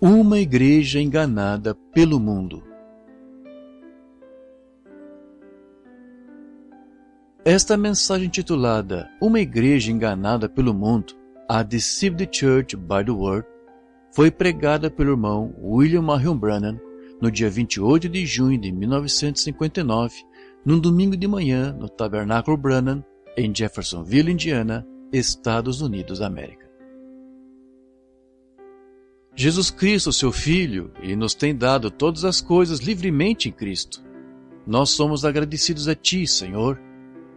Uma igreja enganada pelo mundo. Esta mensagem titulada Uma igreja enganada pelo mundo, A Deceived Church by the World, foi pregada pelo irmão William Marion Branham no dia 28 de junho de 1959, num domingo de manhã no Tabernáculo Branham, em Jeffersonville, Indiana, Estados Unidos da América. Jesus Cristo, seu Filho, e nos tem dado todas as coisas livremente em Cristo. Nós somos agradecidos a Ti, Senhor,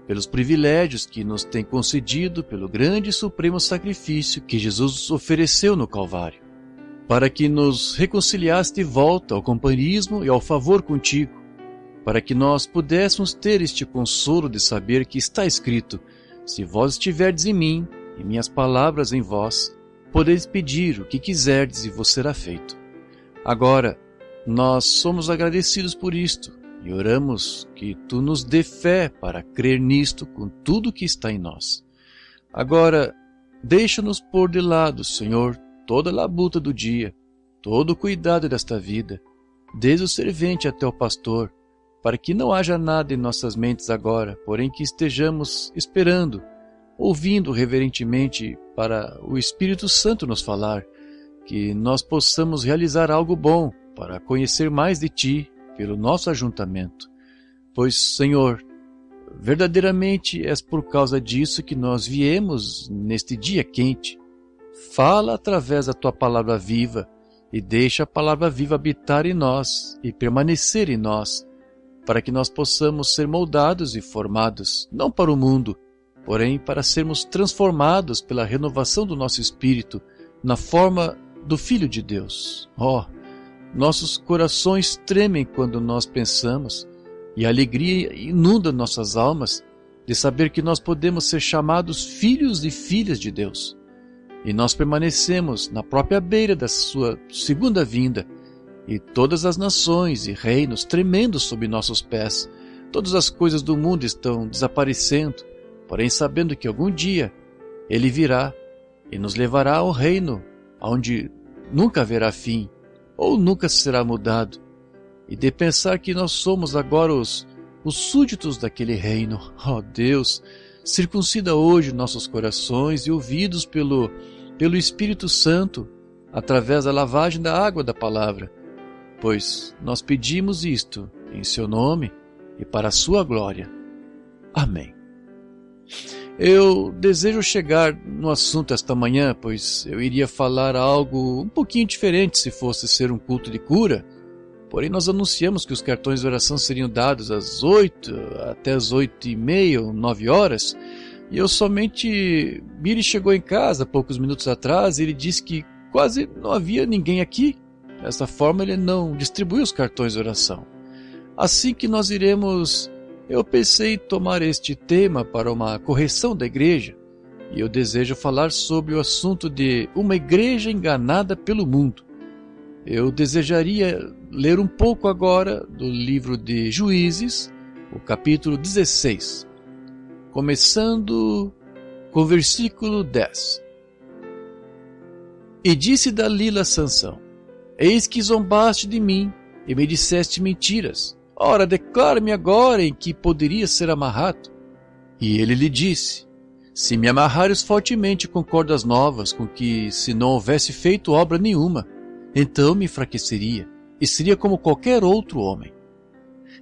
pelos privilégios que nos tem concedido pelo grande e supremo sacrifício que Jesus ofereceu no Calvário, para que nos reconciliasse de volta ao companheirismo e ao favor contigo, para que nós pudéssemos ter este consolo de saber que está escrito: se vós estiverdes em mim e minhas palavras em vós, podeis pedir o que quiserdes e vos será feito. Agora, nós somos agradecidos por isto e oramos que Tu nos dê fé para crer nisto com tudo que está em nós. Agora, deixa-nos pôr de lado, Senhor, toda a labuta do dia, todo o cuidado desta vida, desde o servente até o pastor, para que não haja nada em nossas mentes agora, porém que estejamos esperando, ouvindo reverentemente para o Espírito Santo nos falar, que nós possamos realizar algo bom para conhecer mais de Ti pelo nosso ajuntamento. Pois, Senhor, verdadeiramente é por causa disso que nós viemos neste dia quente. Fala através da Tua palavra viva e deixa a palavra viva habitar em nós e permanecer em nós, para que nós possamos ser moldados e formados, não para o mundo, porém para sermos transformados pela renovação do nosso espírito na forma do Filho de Deus. Nossos corações tremem quando nós pensamos, e a alegria inunda nossas almas de saber que nós podemos ser chamados filhos e filhas de Deus. E nós permanecemos na própria beira da sua segunda vinda, e todas as nações e reinos tremendo sob nossos pés. Todas as coisas do mundo estão desaparecendo, porém sabendo que algum dia Ele virá e nos levará ao reino onde nunca haverá fim, ou nunca será mudado, e de pensar que nós somos agora os súditos daquele reino. Deus, circuncida hoje nossos corações e ouvidos pelo Espírito Santo, através da lavagem da água da palavra, pois nós pedimos isto em Seu nome e para a Sua glória. Amém. Eu desejo chegar no assunto esta manhã, pois eu iria falar algo um pouquinho diferente se fosse ser um culto de cura. Porém, nós anunciamos que os cartões de oração seriam dados às 8 até às 8h30 ou 9 horas. E eu somente... Billy chegou em casa poucos minutos atrás e ele disse que quase não havia ninguém aqui. Dessa forma, ele não distribuiu os cartões de oração. Assim que nós iremos... Eu pensei em tomar este tema para uma correção da igreja, e eu desejo falar sobre o assunto de uma igreja enganada pelo mundo. Eu desejaria ler um pouco agora do livro de Juízes, o capítulo 16, começando com o versículo 10. E disse Dalila a Sansão: eis que zombaste de mim e me disseste mentiras. Ora, declara-me agora em que poderia ser amarrado. E ele lhe disse: se me amarrares fortemente com cordas novas, com que se não houvesse feito obra nenhuma, então me enfraqueceria, e seria como qualquer outro homem.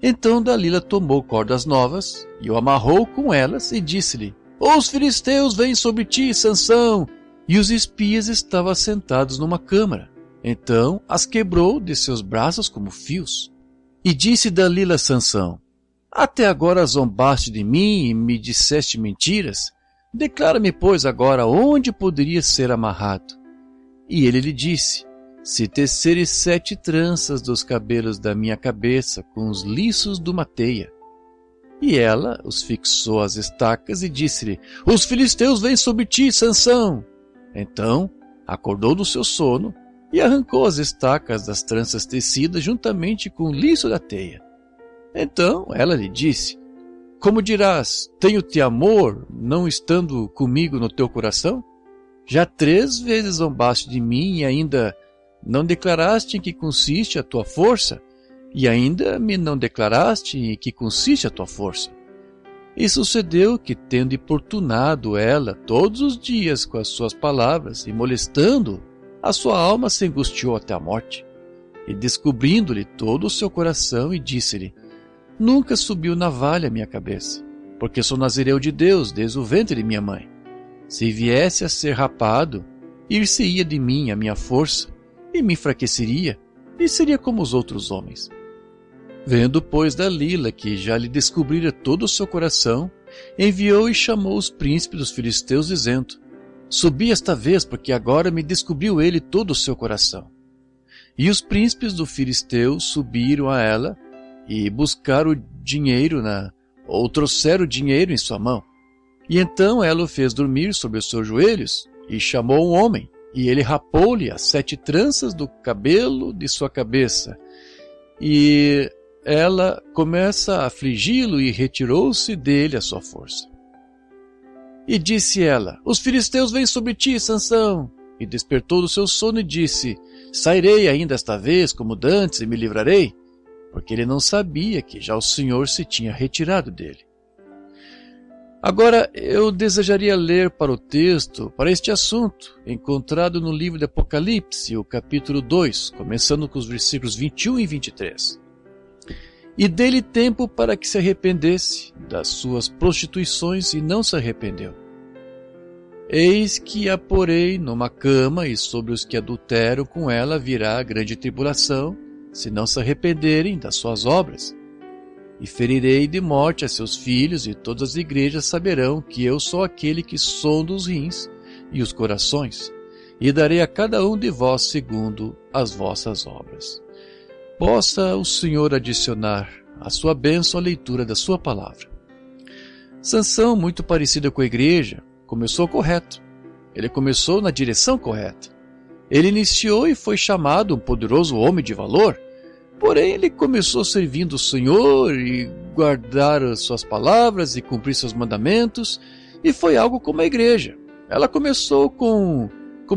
Então Dalila tomou cordas novas, e o amarrou com elas, e disse-lhe: os filisteus vêm sobre ti, Sansão. E os espias estavam sentados numa câmara. Então as quebrou de seus braços como fios. E disse Dalila a Sansão: até agora zombaste de mim e me disseste mentiras? Declara-me, pois, agora onde poderia ser amarrado. E ele lhe disse: se teceres 7 tranças dos cabelos da minha cabeça com os liços de uma teia. E ela os fixou às estacas e disse-lhe: os filisteus vêm sobre ti, Sansão. Então acordou do seu sono e arrancou as estacas das tranças tecidas juntamente com o liço da teia. Então ela lhe disse: como dirás, tenho-te amor, não estando comigo no teu coração? Já 3 vezes zombaste de mim e ainda Não declaraste em que consiste a tua força, e ainda me não declaraste em que consiste a tua força. E sucedeu que, tendo importunado ela todos os dias com as suas palavras e molestando, a sua alma se angustiou até a morte. E descobrindo-lhe todo o seu coração, e disse-lhe: Nunca subiu navalha à minha cabeça, porque sou nazireu de Deus desde o ventre de minha mãe. Se viesse a ser rapado, ir-se-ia de mim a minha força, e me enfraqueceria, e seria como os outros homens. Vendo, pois, Dalila que já lhe descobrira todo o seu coração, enviou e chamou os príncipes dos filisteus, dizendo: Subi esta vez, porque agora me descobriu ele todo o seu coração. E os príncipes do filisteu subiram a ela, e buscaram o dinheiro, ou trouxeram o dinheiro em sua mão. E então ela o fez dormir sobre os seus joelhos, e chamou um homem, e ele rapou-lhe as 7 tranças do cabelo de sua cabeça. E ela começa a afligi-lo, e retirou-se dele a sua força. E disse ela: Os filisteus vêm sobre ti, Sansão. E despertou do seu sono e disse: Sairei ainda esta vez, como dantes, e me livrarei? Porque ele não sabia que já o Senhor se tinha retirado dele. Agora eu desejaria ler para o texto, para este assunto, encontrado no livro de Apocalipse, o capítulo 2, começando com os versículos 21 e 23. E dei-lhe tempo para que se arrependesse das suas prostituições, e não se arrependeu. Eis que a porei numa cama, e sobre os que adulteram com ela virá a grande tribulação, se não se arrependerem das suas obras. E ferirei de morte a seus filhos, e todas as igrejas saberão que eu sou aquele que sonda os rins e os corações, e darei a cada um de vós segundo as vossas obras. Possa o Senhor adicionar a sua bênção à leitura da sua palavra. Sansão, muito parecido com a igreja, começou correto. Ele começou na direção correta. Ele iniciou e foi chamado um poderoso homem de valor. Porém, ele começou servindo o Senhor e guardar as suas palavras e cumprir seus mandamentos, e foi algo como a igreja. Ela começou como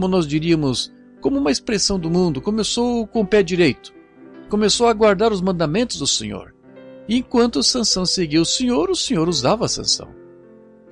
nós diríamos, como uma expressão do mundo, começou com o pé direito. Começou a guardar os mandamentos do Senhor. E enquanto Sansão seguia o Senhor usava Sansão.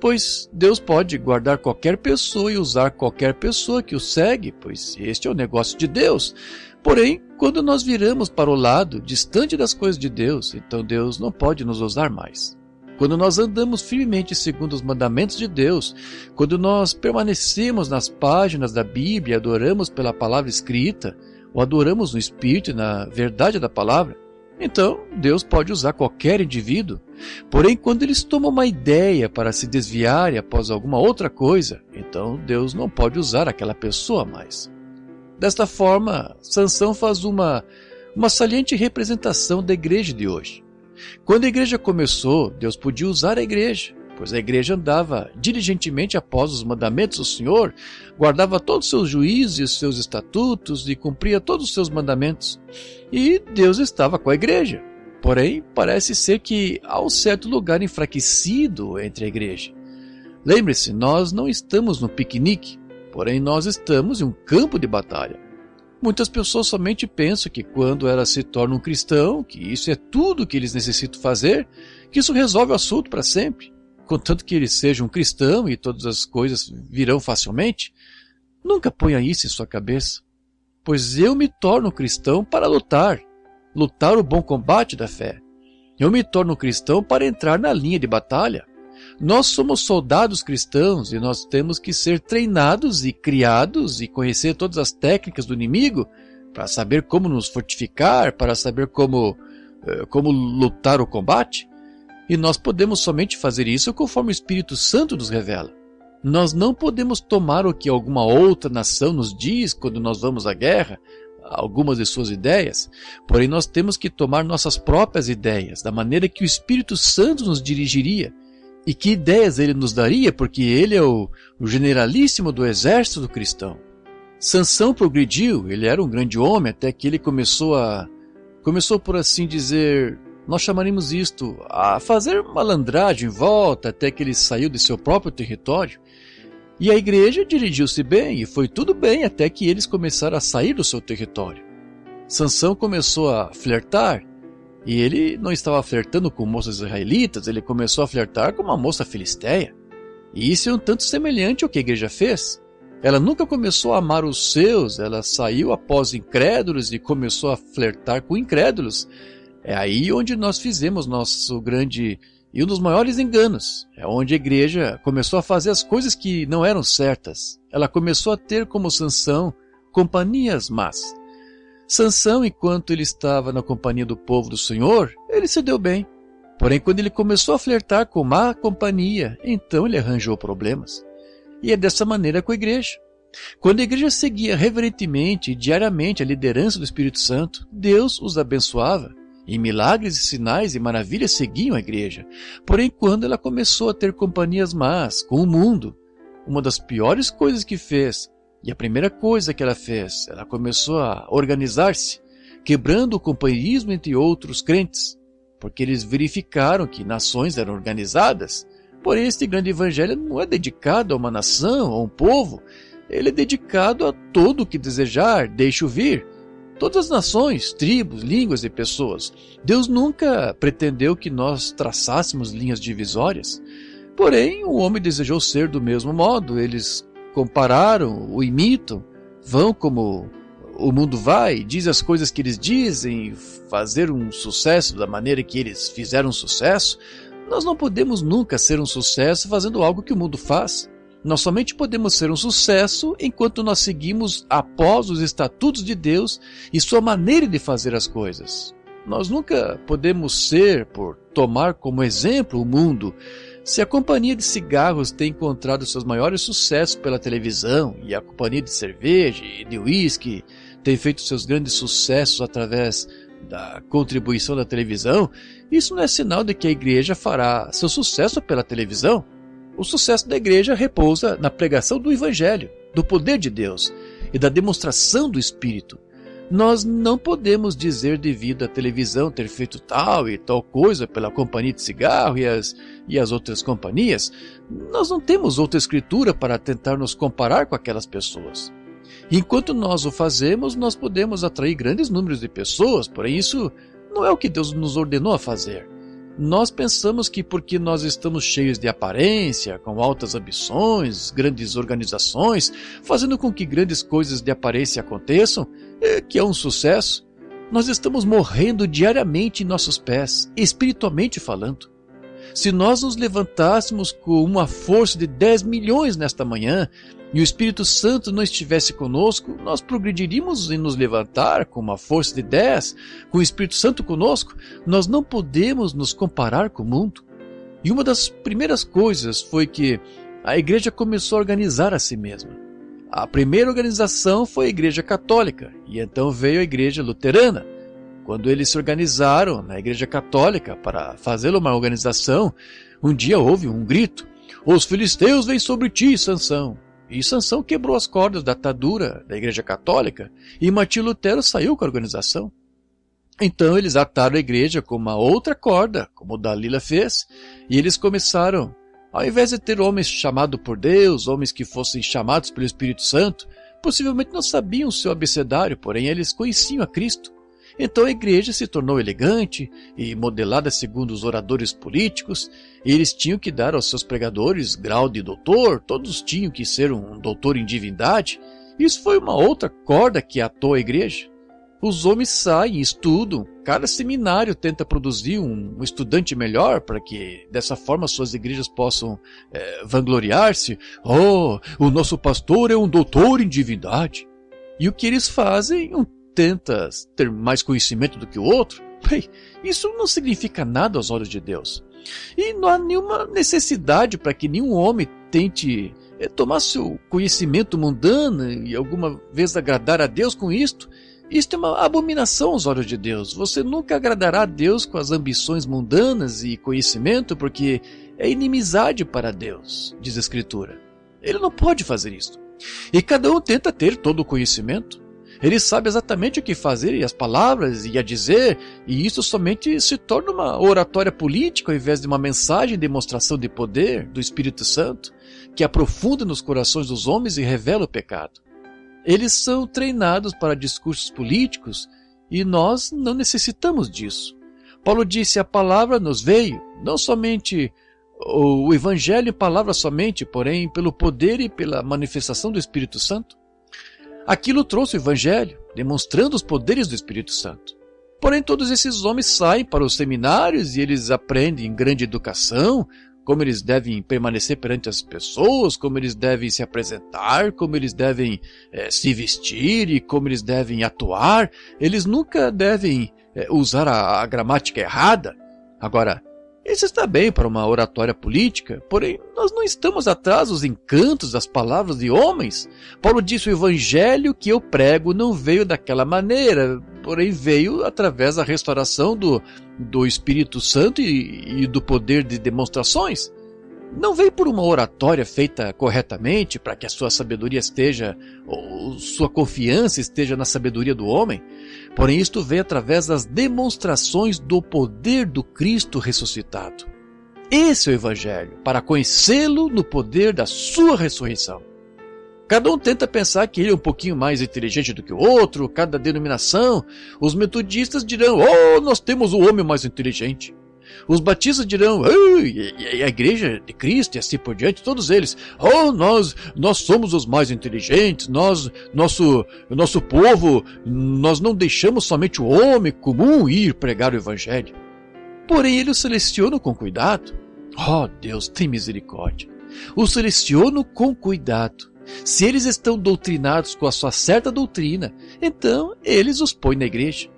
Pois Deus pode guardar qualquer pessoa e usar qualquer pessoa que o segue, pois este é o negócio de Deus. Porém, quando nós viramos para o lado, distante das coisas de Deus, então Deus não pode nos usar mais. Quando nós andamos firmemente segundo os mandamentos de Deus, quando nós permanecemos nas páginas da Bíblia, adoramos pela palavra escrita, ou adoramos no Espírito e na verdade da palavra, então Deus pode usar qualquer indivíduo. Porém, quando eles tomam uma ideia para se desviarem após alguma outra coisa, então Deus não pode usar aquela pessoa mais. Desta forma, Sansão faz uma saliente representação da igreja de hoje. Quando a igreja começou, Deus podia usar a igreja, pois a igreja andava diligentemente após os mandamentos do Senhor, guardava todos os seus juízos e os seus estatutos e cumpria todos os seus mandamentos. E Deus estava com a igreja. Porém, parece ser que há um certo lugar enfraquecido entre a igreja. Lembre-se, nós não estamos no piquenique, porém nós estamos em um campo de batalha. Muitas pessoas somente pensam que quando elas se tornam um cristão, que isso é tudo que eles necessitam fazer, que isso resolve o assunto para sempre. Contanto que eles sejam um cristão e todas as coisas virão facilmente. Nunca ponha isso em sua cabeça. Pois eu me torno cristão para lutar o bom combate da fé. Eu me torno cristão para entrar na linha de batalha. Nós somos soldados cristãos e nós temos que ser treinados e criados e conhecer todas as técnicas do inimigo para saber como nos fortificar, para saber como lutar o combate. E nós podemos somente fazer isso conforme o Espírito Santo nos revela. Nós não podemos tomar o que alguma outra nação nos diz quando nós vamos à guerra, algumas de suas ideias, porém nós temos que tomar nossas próprias ideias, da maneira que o Espírito Santo nos dirigiria. E que ideias ele nos daria, porque ele é o generalíssimo do exército do cristão. Sansão progrediu, ele era um grande homem, até que ele começou por assim dizer, nós chamaríamos a fazer malandragem em volta, até que ele saiu de seu próprio território. E a igreja dirigiu-se bem, e foi tudo bem até que eles começaram a sair do seu território. Sansão começou a flertar, e ele não estava flertando com moças israelitas, ele começou a flertar com uma moça filisteia. E isso é um tanto semelhante ao que a igreja fez. Ela nunca começou a amar os seus, ela saiu após incrédulos e começou a flertar com incrédulos. É aí onde nós fizemos nosso grande e um dos maiores enganos. É onde a igreja começou a fazer as coisas que não eram certas. Ela começou a ter como Sansão companhias más. Sansão, enquanto ele estava na companhia do povo do Senhor, ele se deu bem. Porém, quando ele começou a flertar com má companhia, então ele arranjou problemas. E é dessa maneira com a igreja. Quando a igreja seguia reverentemente e diariamente a liderança do Espírito Santo, Deus os abençoava. E milagres e sinais e maravilhas seguiam a igreja. Porém, quando ela começou a ter companhias más com o mundo, uma das piores coisas que fez, e a primeira coisa que ela fez, ela começou a organizar-se, quebrando o companheirismo entre outros crentes, porque eles verificaram que nações eram organizadas. Porém, este grande evangelho não é dedicado a uma nação, a um povo, ele é dedicado a todo o que desejar, deixe-o vir. Todas as nações, tribos, línguas e pessoas. Deus nunca pretendeu que nós traçássemos linhas divisórias. Porém, o homem desejou ser do mesmo modo. Eles compararam, o imitam, vão como o mundo vai, dizem as coisas que eles dizem, fazer um sucesso da maneira que eles fizeram sucesso. Nós não podemos nunca ser um sucesso fazendo algo que o mundo faz. Nós somente podemos ser um sucesso enquanto nós seguimos após os estatutos de Deus e sua maneira de fazer as coisas. Nós nunca podemos ser, por tomar como exemplo o mundo. Se a companhia de cigarros tem encontrado seus maiores sucessos pela televisão e a companhia de cerveja e de uísque tem feito seus grandes sucessos através da contribuição da televisão, isso não é sinal de que a igreja fará seu sucesso pela televisão. O sucesso da igreja repousa na pregação do Evangelho, do poder de Deus e da demonstração do Espírito. Nós não podemos dizer devido à televisão ter feito tal e tal coisa pela companhia de cigarro e as outras companhias. Nós não temos outra escritura para tentar nos comparar com aquelas pessoas. Enquanto nós o fazemos, nós podemos atrair grandes números de pessoas, porém isso não é o que Deus nos ordenou a fazer. Nós pensamos que porque nós estamos cheios de aparência, com altas ambições, grandes organizações, fazendo com que grandes coisas de aparência aconteçam, que é um sucesso, nós estamos morrendo diariamente em nossos pés, espiritualmente falando. Se nós nos levantássemos com uma força de 10 milhões nesta manhã, e o Espírito Santo não estivesse conosco, nós progrediríamos em nos levantar com uma força de 10, com o Espírito Santo conosco. Nós não podemos nos comparar com o mundo. E uma das primeiras coisas foi que a igreja começou a organizar a si mesma. A primeira organização foi a Igreja Católica, e então veio a Igreja Luterana. Quando eles se organizaram na Igreja Católica para fazer uma organização, um dia houve um grito: "Os filisteus vêm sobre ti, Sansão!" E Sansão quebrou as cordas da atadura da Igreja Católica e Martinho Lutero saiu com a organização. Então eles ataram a igreja com uma outra corda, como Dalila fez, e eles começaram, ao invés de ter homens chamados por Deus, homens que fossem chamados pelo Espírito Santo, possivelmente não sabiam o seu abecedário, porém eles conheciam a Cristo. Então a igreja se tornou elegante e modelada segundo os oradores políticos, e eles tinham que dar aos seus pregadores grau de doutor, todos tinham que ser um doutor em divindade. Isso foi uma outra corda que atou a igreja. Os homens saem, estudam, cada seminário tenta produzir um estudante melhor para que dessa forma suas igrejas possam vangloriar-se. "Oh, o nosso pastor é um doutor em divindade." E o que eles fazem? Tenta ter mais conhecimento do que o outro? Bem, isso não significa nada aos olhos de Deus. E não há nenhuma necessidade para que nenhum homem tente tomar seu conhecimento mundano e alguma vez agradar a Deus com isto. Isto é uma abominação aos olhos de Deus. Você nunca agradará a Deus com as ambições mundanas e conhecimento, porque é inimizade para Deus, diz a Escritura. Ele não pode fazer isso. E cada um tenta ter todo o conhecimento. Ele sabe exatamente o que fazer e as palavras e a dizer, e isso somente se torna uma oratória política ao invés de uma mensagem de demonstração de poder do Espírito Santo, que aprofunda nos corações dos homens e revela o pecado. Eles são treinados para discursos políticos e nós não necessitamos disso. Paulo disse: a palavra nos veio, não somente o Evangelho em palavra somente, porém pelo poder e pela manifestação do Espírito Santo. Aquilo trouxe o Evangelho, demonstrando os poderes do Espírito Santo. Porém, todos esses homens saem para os seminários e eles aprendem grande educação, como eles devem permanecer perante as pessoas, como eles devem se apresentar, como eles devem se vestir e como eles devem atuar. Eles nunca devem usar a gramática errada. Agora, isso está bem para uma oratória política, porém nós não estamos atrás dos encantos das palavras de homens. Paulo disse: o evangelho que eu prego não veio daquela maneira, porém veio através da restauração do Espírito Santo e do poder de demonstrações. Não veio por uma oratória feita corretamente, para que a sua sabedoria esteja, ou sua confiança esteja na sabedoria do homem. Porém, isto veio através das demonstrações do poder do Cristo ressuscitado. Esse é o Evangelho, para conhecê-lo no poder da sua ressurreição. Cada um tenta pensar que ele é um pouquinho mais inteligente do que o outro, cada denominação. Os metodistas dirão: oh, nós temos o homem mais inteligente. Os batistas dirão: a igreja de Cristo e assim por diante, todos eles: oh, nós somos os mais inteligentes, nosso povo, nós não deixamos somente o homem comum ir pregar o evangelho. Porém, ele o seleciona com cuidado. Oh, Deus, tem misericórdia. O seleciona com cuidado. Se eles estão doutrinados com a sua certa doutrina, então eles os põem na igreja.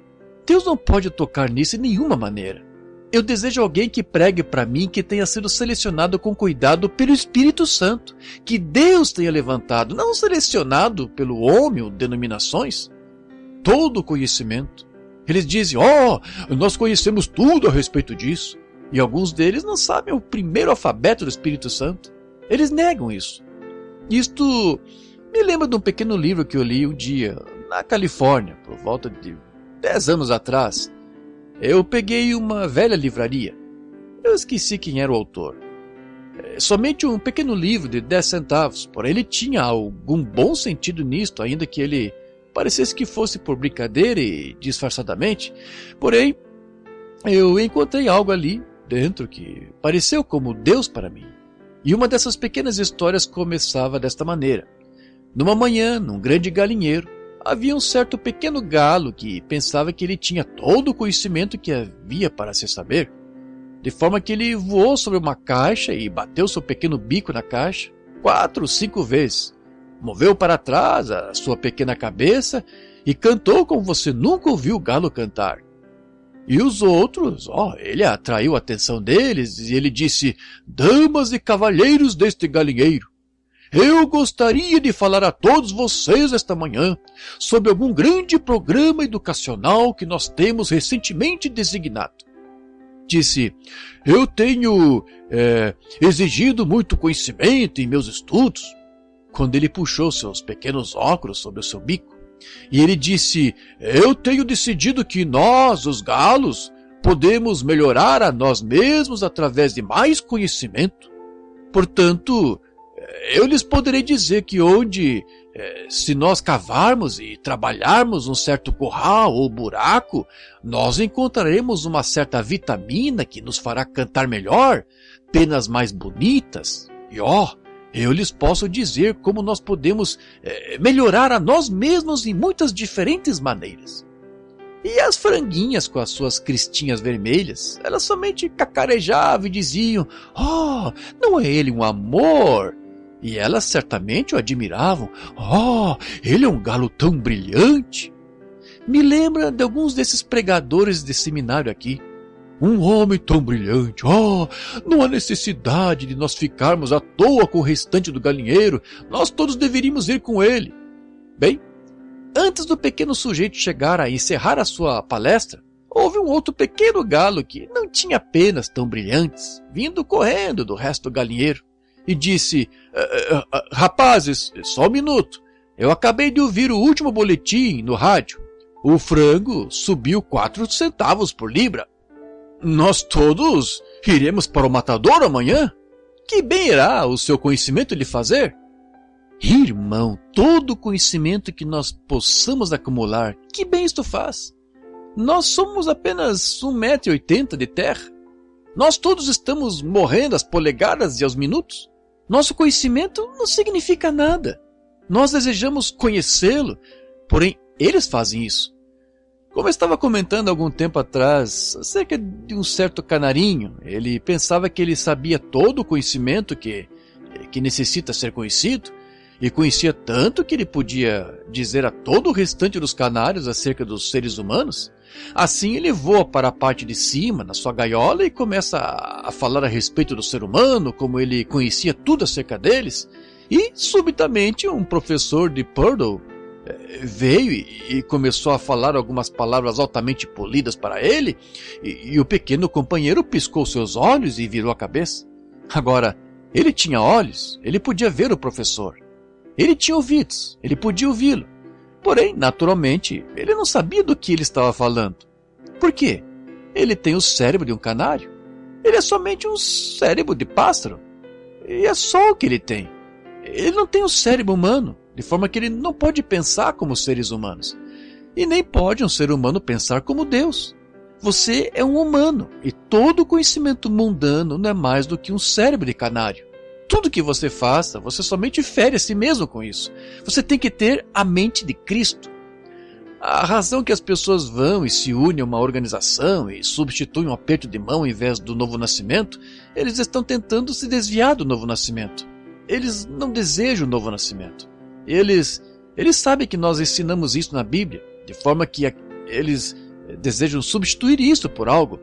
Deus não pode tocar nisso de nenhuma maneira. Eu desejo alguém que pregue para mim, que tenha sido selecionado com cuidado pelo Espírito Santo, que Deus tenha levantado, não selecionado pelo homem ou denominações. Todo o conhecimento. Eles dizem: oh, nós conhecemos tudo a respeito disso. E alguns deles não sabem o primeiro alfabeto do Espírito Santo. Eles negam isso. Isto me lembra de um pequeno livro que eu li um dia, na Califórnia, por volta de 10 anos atrás. Eu peguei uma velha livraria. Eu esqueci quem era o autor. Somente um pequeno livro de 10 centavos, porém ele tinha algum bom sentido nisto, ainda que ele parecesse que fosse por brincadeira e disfarçadamente. Porém, eu encontrei algo ali dentro que pareceu como Deus para mim. E uma dessas pequenas histórias começava desta maneira. Numa manhã, num grande galinheiro, havia um certo pequeno galo que pensava que ele tinha todo o conhecimento que havia para se saber, de forma que ele voou sobre uma caixa e bateu seu pequeno bico na caixa 4 ou 5 vezes, moveu para trás a sua pequena cabeça e cantou como você nunca ouviu o galo cantar. E os outros, ele atraiu a atenção deles e ele disse: damas e cavalheiros deste galinheiro, eu gostaria de falar a todos vocês esta manhã sobre algum grande programa educacional que nós temos recentemente designado. Disse: eu tenho exigido muito conhecimento em meus estudos. Quando ele puxou seus pequenos óculos sobre o seu bico, e ele disse: eu tenho decidido que nós, os galos, podemos melhorar a nós mesmos através de mais conhecimento. Portanto, eu lhes poderei dizer que se nós cavarmos e trabalharmos um certo curral ou buraco, nós encontraremos uma certa vitamina que nos fará cantar melhor, penas mais bonitas. E eu lhes posso dizer como nós podemos melhorar a nós mesmos em muitas diferentes maneiras. E as franguinhas com as suas cristinhas vermelhas, elas somente cacarejavam e diziam: não é ele um amor? E elas certamente o admiravam. Ele é um galo tão brilhante. Me lembra de alguns desses pregadores de seminário aqui. Um homem tão brilhante. Não há necessidade de nós ficarmos à toa com o restante do galinheiro. Nós todos deveríamos ir com ele. Bem, antes do pequeno sujeito chegar a encerrar a sua palestra, houve um outro pequeno galo que não tinha penas tão brilhantes, vindo correndo do resto do galinheiro. E disse: rapazes, só um minuto, Eu acabei de ouvir o último boletim no rádio. O frango subiu 4 centavos por libra. Nós todos iremos para o matador amanhã? Que bem irá o seu conhecimento lhe fazer? Irmão, todo o conhecimento que nós possamos acumular, que bem isto faz? Nós somos apenas 1,80 m de terra. Nós todos estamos morrendo às polegadas e aos minutos. Nosso conhecimento não significa nada. Nós desejamos conhecê-lo, porém eles fazem isso. Como eu estava comentando algum tempo atrás, acerca de um certo canarinho, ele pensava que ele sabia todo o conhecimento que necessita ser conhecido, e conhecia tanto que ele podia dizer a todo o restante dos canários acerca dos seres humanos. Assim ele voa para a parte de cima, na sua gaiola, e começa a falar a respeito do ser humano, como ele conhecia tudo acerca deles. E, subitamente, um professor de Purdue veio e começou a falar algumas palavras altamente polidas para ele, e o pequeno companheiro piscou seus olhos e virou a cabeça. Agora, ele tinha olhos, ele podia ver o professor. Ele tinha ouvidos, ele podia ouvi-lo. Porém, naturalmente, ele não sabia do que ele estava falando. Por quê? Ele tem o cérebro de um canário. Ele é somente um cérebro de pássaro. E é só o que ele tem. Ele não tem o cérebro humano, de forma que ele não pode pensar como seres humanos. E nem pode um ser humano pensar como Deus. Você é um humano, e todo conhecimento mundano não é mais do que um cérebro de canário. Tudo que você faça, você somente fere a si mesmo com isso. Você tem que ter a mente de Cristo. A razão que as pessoas vão e se unem a uma organização e substituem um aperto de mão em vez do novo nascimento, eles estão tentando se desviar do novo nascimento. Eles não desejam o novo nascimento. Eles sabem que nós ensinamos isso na Bíblia, de forma que eles desejam substituir isso por algo.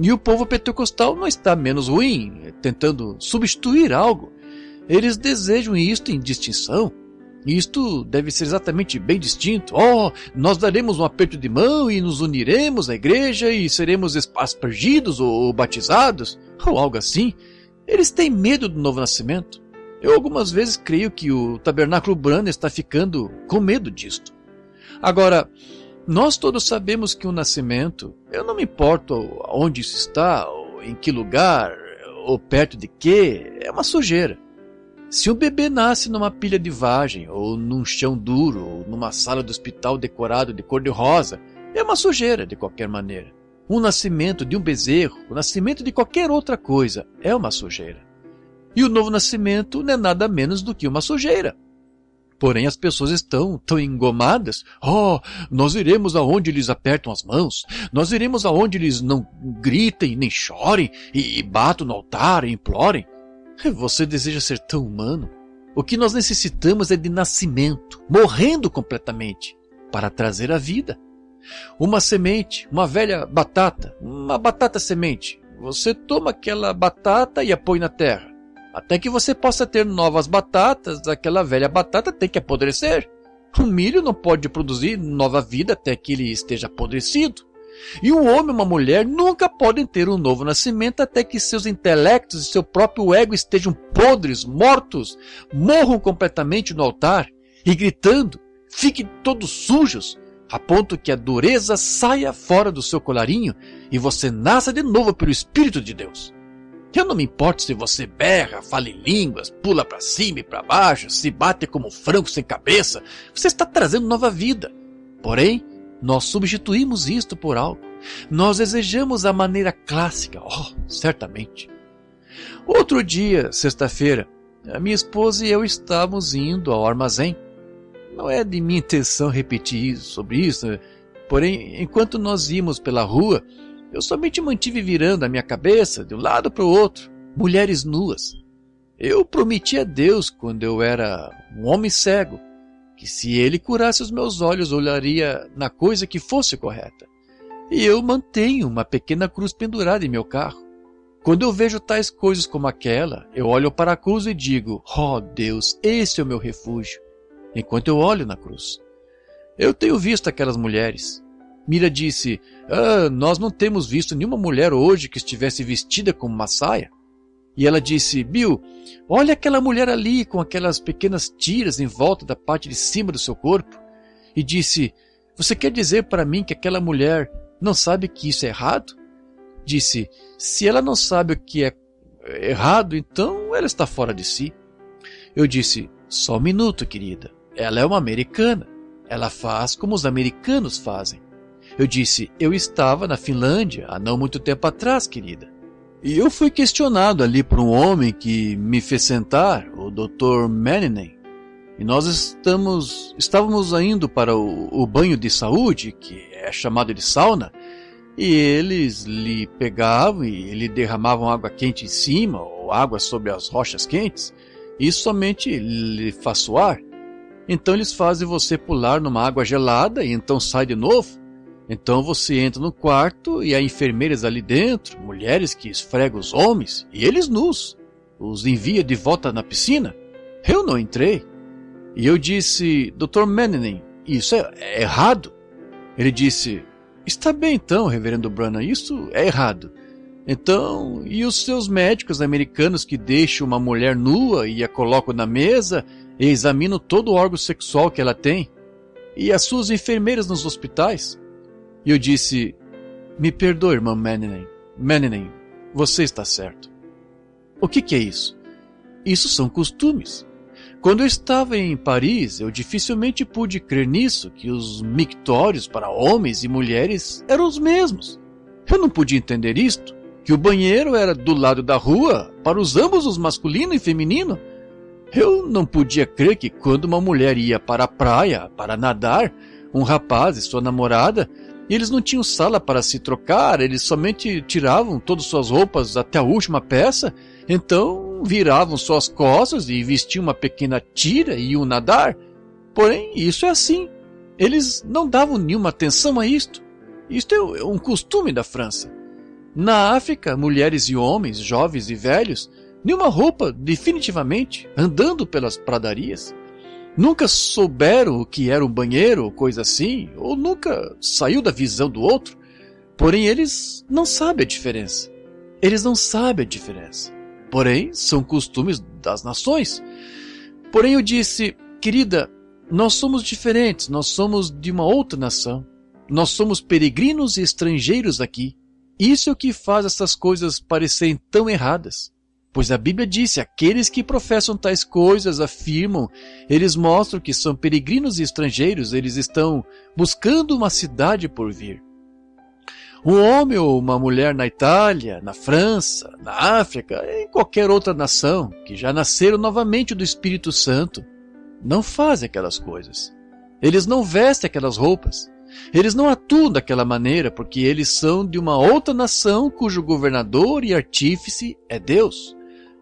E o povo pentecostal não está menos ruim, tentando substituir algo. Eles desejam isto em distinção. Isto deve ser exatamente bem distinto. Nós daremos um aperto de mão e nos uniremos à igreja e seremos aspergidos ou batizados, ou algo assim. Eles têm medo do novo nascimento. Eu algumas vezes creio que o tabernáculo Branham está ficando com medo disto. Agora, nós todos sabemos que o nascimento, eu não me importo onde isso está, ou em que lugar, ou perto de quê, é uma sujeira. Se um bebê nasce numa pilha de vagem, ou num chão duro, ou numa sala do hospital decorado de cor-de-rosa, é uma sujeira de qualquer maneira. O nascimento de um bezerro, o nascimento de qualquer outra coisa, é uma sujeira. E o novo nascimento não é nada menos do que uma sujeira. Porém, as pessoas estão tão engomadas. Nós iremos aonde eles apertam as mãos. Nós iremos aonde eles não gritem, nem chorem, e batam no altar e implorem. Você deseja ser tão humano? O que nós necessitamos é de nascimento, morrendo completamente, para trazer a vida. Uma semente, uma velha batata, uma batata semente. Você toma aquela batata e a põe na terra. Até que você possa ter novas batatas, aquela velha batata tem que apodrecer. O milho não pode produzir nova vida até que ele esteja apodrecido. E um homem e uma mulher nunca podem ter um novo nascimento até que seus intelectos e seu próprio ego estejam podres, mortos, morram completamente no altar e gritando, fiquem todos sujos, a ponto que a dureza saia fora do seu colarinho e você nasça de novo pelo Espírito de Deus. Eu não me importo se você berra, fala em línguas, pula para cima e para baixo, se bate como um frango sem cabeça. Você está trazendo nova vida. Porém, nós substituímos isto por algo. Nós desejamos a maneira clássica. Certamente. Outro dia, sexta-feira, a minha esposa e eu estávamos indo ao armazém. Não é de minha intenção repetir sobre isso, porém, enquanto nós íamos pela rua, eu somente mantive virando a minha cabeça de um lado para o outro, mulheres nuas. Eu prometi a Deus, quando eu era um homem cego, que se Ele curasse os meus olhos, eu olharia na coisa que fosse correta. E eu mantenho uma pequena cruz pendurada em meu carro. Quando eu vejo tais coisas como aquela, eu olho para a cruz e digo, Deus, esse é o meu refúgio, enquanto eu olho na cruz. Eu tenho visto aquelas mulheres. Mira disse, nós não temos visto nenhuma mulher hoje que estivesse vestida como uma saia. E ela disse: Bill, olha aquela mulher ali com aquelas pequenas tiras em volta da parte de cima do seu corpo. E disse: você quer dizer para mim que aquela mulher não sabe que isso é errado? Disse: se ela não sabe o que é errado, então ela está fora de si. Eu disse: só um minuto, querida. Ela é uma americana. Ela faz como os americanos fazem. Eu disse: eu estava na Finlândia há não muito tempo atrás, querida. E eu fui questionado ali por um homem que me fez sentar, o Dr. Manning. E nós estávamos indo para o banho de saúde, que é chamado de sauna, e eles lhe pegavam e lhe derramavam água quente em cima, ou água sobre as rochas quentes, e somente lhe faz suar. Então eles fazem você pular numa água gelada e então sai de novo. Então você entra no quarto e há enfermeiras ali dentro, mulheres que esfregam os homens, e eles nus, os envia de volta na piscina. Eu não entrei. E eu disse: Dr. Manning, isso é errado. Ele disse: está bem então, reverendo Branham, isso é errado. Então, e os seus médicos americanos que deixam uma mulher nua e a colocam na mesa e examinam todo o órgão sexual que ela tem? E as suas enfermeiras nos hospitais? E eu disse: me perdoe, irmã Manning, você está certo. O que é isso? Isso são costumes. Quando eu estava em Paris, eu dificilmente pude crer nisso, que os mictórios para homens e mulheres eram os mesmos. Eu não podia entender isto, que o banheiro era do lado da rua, para os ambos, os masculino e feminino. Eu não podia crer que quando uma mulher ia para a praia para nadar, um rapaz e sua namorada, e eles não tinham sala para se trocar, eles somente tiravam todas suas roupas até a última peça, então viravam suas costas e vestiam uma pequena tira e iam nadar. Porém, isso é assim. Eles não davam nenhuma atenção a isto. Isto é um costume da França. Na África, mulheres e homens, jovens e velhos, nenhuma roupa definitivamente, andando pelas pradarias. Nunca souberam o que era um banheiro ou coisa assim, ou nunca saiu da visão do outro. Porém, eles não sabem a diferença. Eles não sabem a diferença. Porém, são costumes das nações. Porém, eu disse: querida, nós somos diferentes, nós somos de uma outra nação. Nós somos peregrinos e estrangeiros aqui. Isso é o que faz essas coisas parecerem tão erradas. Pois a Bíblia disse: aqueles que professam tais coisas afirmam, eles mostram que são peregrinos e estrangeiros, eles estão buscando uma cidade por vir. Um homem ou uma mulher na Itália, na França, na África, em qualquer outra nação, que já nasceram novamente do Espírito Santo, não fazem aquelas coisas. Eles não vestem aquelas roupas. Eles não atuam daquela maneira porque eles são de uma outra nação cujo governador e artífice é Deus.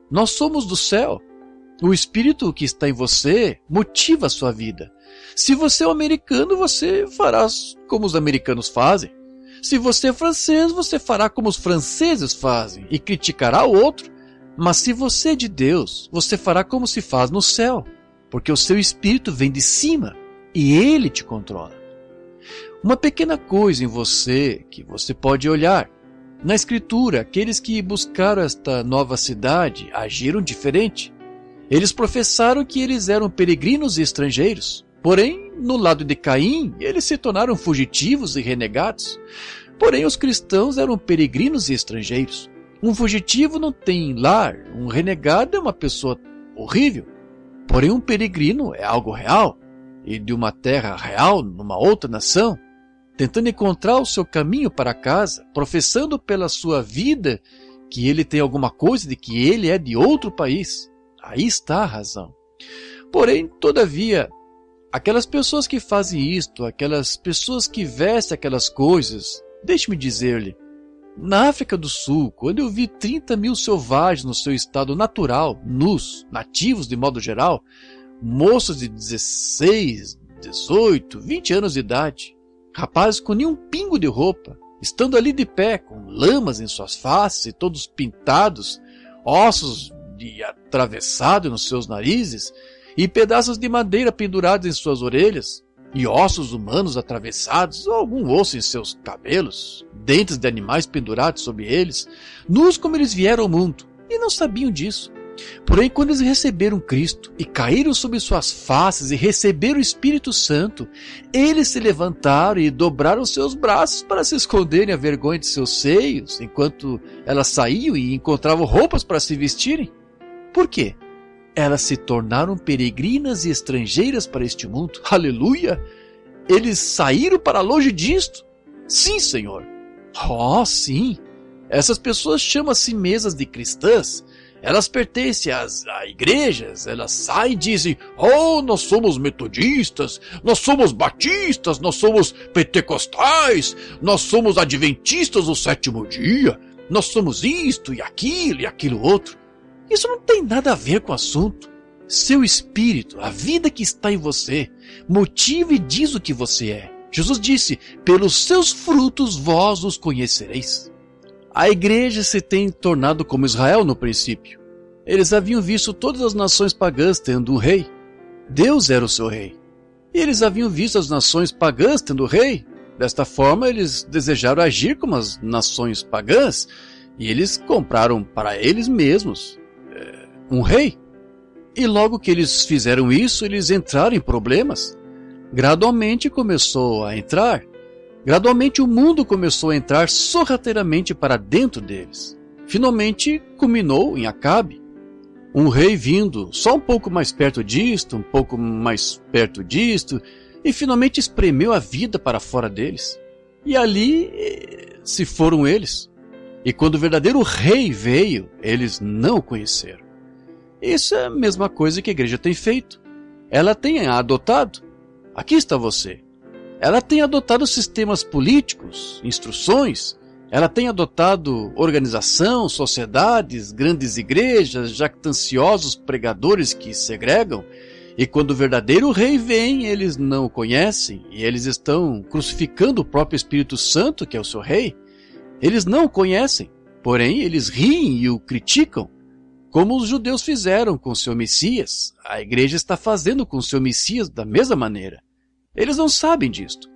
Nós somos do céu. O Espírito que está em você motiva a sua vida. Se você é um americano, você fará como os americanos fazem. Se você é francês, você fará como os franceses fazem e criticará o outro. Mas se você é de Deus, você fará como se faz no céu, porque o seu Espírito vem de cima e ele te controla. Uma pequena coisa em você que você pode olhar. Na Escritura, aqueles que buscaram esta nova cidade agiram diferente. Eles professaram que eles eram peregrinos e estrangeiros. Porém, no lado de Caim, eles se tornaram fugitivos e renegados. Porém, os cristãos eram peregrinos e estrangeiros. Um fugitivo não tem lar, um renegado é uma pessoa horrível. Porém, um peregrino é algo real, e de uma terra real, numa outra nação, tentando encontrar o seu caminho para casa, professando pela sua vida que ele tem alguma coisa de que ele é de outro país. Aí está a razão. Porém, todavia, aquelas pessoas que fazem isto, aquelas pessoas que vestem aquelas coisas, deixe-me dizer-lhe, na África do Sul, quando eu vi 30 mil selvagens no seu estado natural, nus, nativos de modo geral, moços de 16, 18, 20 anos de idade, rapazes com nenhum pingo de roupa, estando ali de pé, com lamas em suas faces e todos pintados, ossos de atravessado nos seus narizes e pedaços de madeira pendurados em suas orelhas, e ossos humanos atravessados, ou algum osso em seus cabelos, dentes de animais pendurados sobre eles, nus como eles vieram ao mundo. e não sabiam disso. Porém, quando eles receberam Cristo e caíram sobre suas faces e receberam o Espírito Santo, eles se levantaram e dobraram seus braços para se esconderem a vergonha de seus seios, enquanto elas saíam e encontravam roupas para se vestirem. Por quê? Elas se tornaram peregrinas e estrangeiras para este mundo. Aleluia! Eles saíram para longe disto. Sim, Senhor. Oh, sim. Essas pessoas chamam a si mesmas de cristãs. Elas pertencem a igrejas, elas saem e dizem: oh, nós somos metodistas, nós somos batistas, nós somos pentecostais, nós somos adventistas do sétimo dia, nós somos isto e aquilo outro. Isso não tem nada a ver com o assunto. Seu espírito, a vida que está em você, motiva e diz o que você é. Jesus disse: pelos seus frutos vós os conhecereis. A igreja se tem tornado como Israel no princípio. Eles haviam visto todas as nações pagãs tendo um rei. Deus era o seu rei. E eles haviam visto as nações pagãs tendo rei. Desta forma, eles desejaram agir como as nações pagãs. E eles compraram para eles mesmos um rei. E logo que eles fizeram isso, eles entraram em problemas. Gradualmente começou a entrar. Gradualmente o mundo começou a entrar sorrateiramente para dentro deles. Finalmente culminou em Acabe. Um rei vindo só um pouco mais perto disto, um pouco mais perto disto, e finalmente espremeu a vida para fora deles. E ali se foram eles. E quando o verdadeiro rei veio, eles não o conheceram. Isso é a mesma coisa que a igreja tem feito. Ela tem adotado. Aqui está você. Ela tem adotado sistemas políticos, instruções, ela tem adotado organização, sociedades, grandes igrejas, jactanciosos pregadores que segregam, e quando o verdadeiro rei vem, eles não o conhecem, e eles estão crucificando o próprio Espírito Santo, que é o seu rei. Eles não o conhecem, porém eles riem e o criticam, como os judeus fizeram com seu Messias. A igreja está fazendo com seu Messias da mesma maneira. Eles não sabem disto.